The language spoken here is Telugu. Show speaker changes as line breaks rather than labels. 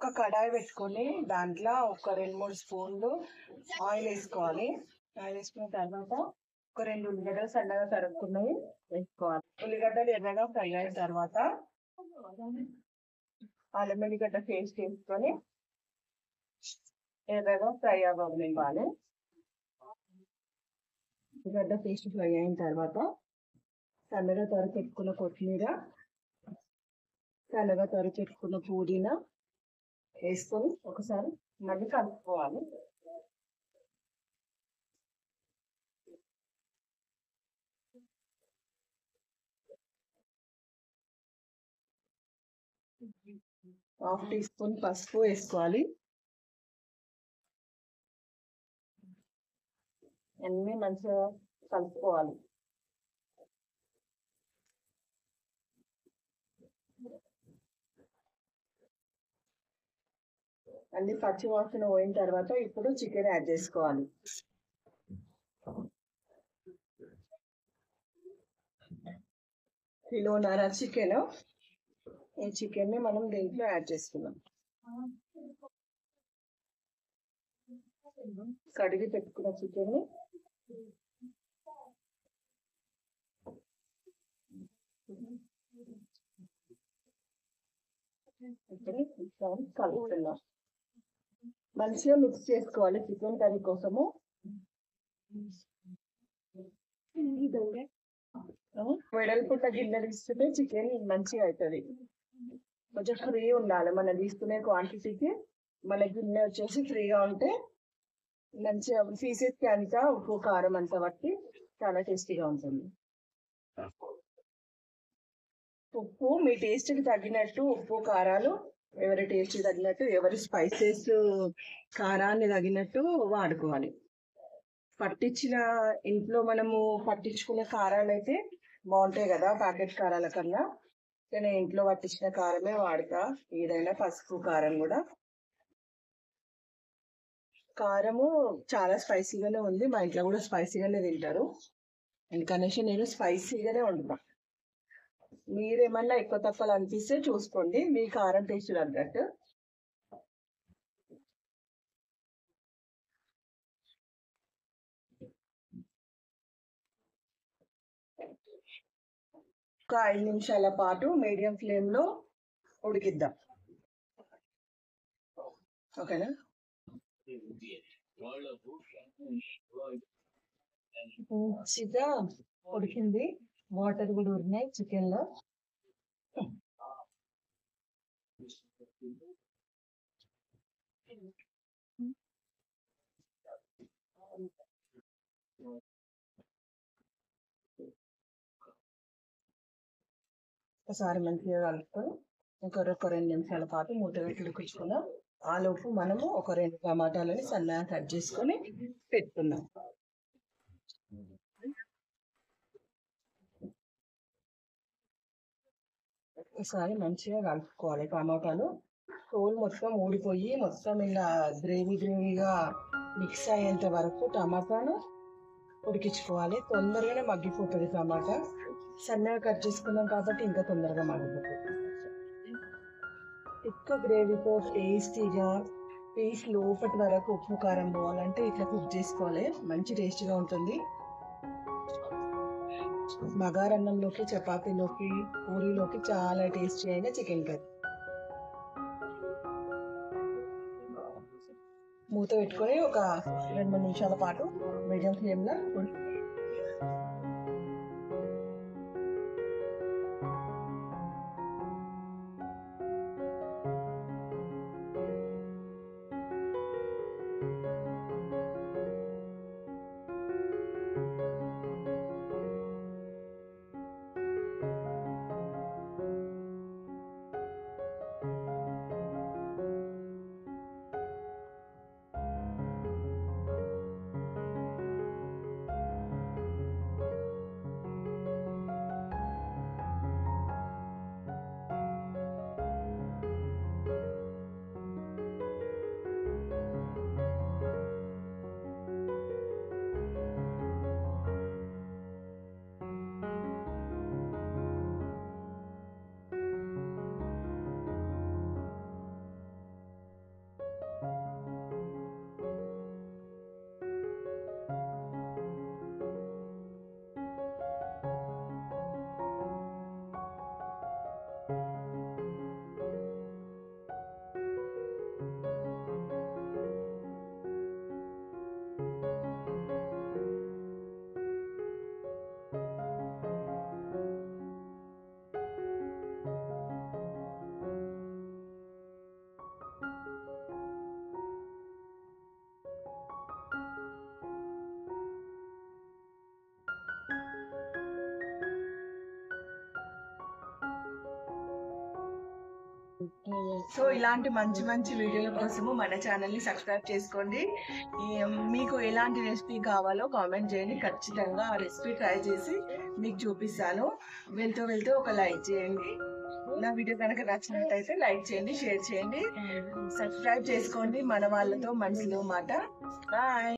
ఒక కడాయి పెట్టుకొని దాంట్లో ఒక 2-3 స్పూన్లు ఆయిల్ వేసుకోవాలి. ఆయిల్ వేసుకున్న తర్వాత ఒక 2 ఉల్లిగడ్డలు సన్నగా తరుక్కున్నవి వేసుకోవాలి. ఉల్లిగడ్డలు ఎర్రగా ఫ్రై అయిన తర్వాత అల్లం వెల్లిగడ్డ పేస్ట్ వేసుకొని ఎర్రగా ఫ్రై అవ్వనివ్వాలి. ఉల్లిగడ్డ పేస్ట్ ఫ్రై అయిన తర్వాత సన్నగా తరిపెట్టుకున్న కొత్తిమీర, సన్నగా తరిపెట్టుకున్న పుదీనా వేసుకొని ఒకసారి మళ్ళీ కలుపుకోవాలి. హాఫ్ టీ స్పూన్ పసుపు వేసుకోవాలి. అన్నీ మంచిగా కలుపుకోవాలి. అన్ని పచ్చి వాసన పోయిన తర్వాత ఇప్పుడు చికెన్ యాడ్ చేసుకోవాలి. కిలోన్నర చికెన్. ఈ చికెన్ని మనం దీంట్లో యాడ్ చేసుకుందాం. కడిగి పెట్టుకున్న చికెన్ని కలుపుతున్నాం. మంచిగా మిక్స్ చేసుకోవాలి చికెన్ కర్రీ కోసము. వెడల్పుట్ట గిన్నెలు ఇస్తుంటే చికెన్ మంచిగా అవుతుంది. కొంచెం ఫ్రీ ఉండాలి మనం తీసుకునే క్వాంటిటీకి. మన గిన్నె వచ్చేసి ఫ్రీగా ఉంటే మంచిగా పీసెస్కి అంతా ఉప్పు కారం అంతా బట్టి చాలా టేస్టీగా ఉంటుంది. ఉప్పు మీ టేస్ట్కి తగ్గినట్టు ఉప్పు కారాలు ఎవరి టేస్ట్కి తగినట్టు, ఎవరి స్పైసెస్ కారాన్ని తగినట్టు వాడుకోవాలి. పట్టించిన ఇంట్లో మనము పట్టించుకునే కారాలు అయితే బాగుంటాయి కదా ప్యాకెట్ కారాల కన్నా. నేను ఇంట్లో పట్టించిన కారమే వాడతా. ఏదైనా పసుపు కారం కూడా. కారము చాలా స్పైసీగానే ఉంది. మా ఇంట్లో కూడా స్పైసీగానే తింటారు. అందుకనేసి నేను స్పైసీగానే వండుతా. మీరేమన్నా ఎక్కువ తక్కువలు అనిపిస్తే చూసుకోండి మీ కారం టేస్ట్ తగ్గట్టు. ఒక 5 నిమిషాల పాటు మీడియం ఫ్లేమ్లో ఉడికిద్దాం. ఓకేనా? మంచిగా ఉడికింది. వాటర్ కూడా ఉడినాయి చికెన్లో. ఒకసారి మంచిగా కలుపుకొని ఒక 2 నిమిషాల పాటు మూత పెట్టి ఉడికించుకుందాం. ఆలోపు మనము ఒక 2 టమాటాలని సన్నగా కట్ చేసుకొని పెట్టుకుందాం. ఒకసారి మంచిగా కలుపుకోవాలి. టమాటాలు తోలు మొత్తం ఊడిపోయి మొత్తం ఇలా గ్రేవీగా మిక్స్ అయ్యేంత వరకు టమాటాను ఉడికించుకోవాలి. తొందరగానే మగ్గిపోతుంది టమాటా. సన్నగా కట్ చేసుకున్నాం కాబట్టి ఇంకా తొందరగా మగ్గిపోతుంది. ఎక్కువ గ్రేవీతో టేస్టీగా పీస్ లోపటి వరకు ఉప్పు కారం పోవాలంటే ఇట్లా కుక్ చేసుకోవాలి. మంచి టేస్టీగా ఉంటుంది. బగారన్నంలోకి, చపాతీలోకి, పూరీలోకి చాలా టేస్టీ అయిన చికెన్ కర్రీ. మూత పెట్టుకొని ఒక 2-3 నిమిషాల పాటు మీడియం ఫ్లేమ్లో సో ఇలాంటి మంచి మంచి వీడియోల కోసము మన ఛానల్ని సబ్స్క్రైబ్ చేసుకోండి. మీకు ఎలాంటి రెసిపీ కావాలో కామెంట్ చేయండి, ఖచ్చితంగా ఆ రెసిపీ ట్రై చేసి మీకు చూపిస్తాను. వెళ్తూ ఒక లైక్ చేయండి. నా వీడియో కనుక నచ్చినట్టయితే లైక్ చేయండి, షేర్ చేయండి, సబ్స్క్రైబ్ చేసుకోండి. మన వాళ్ళతో మనసులో మాట. బాయ్.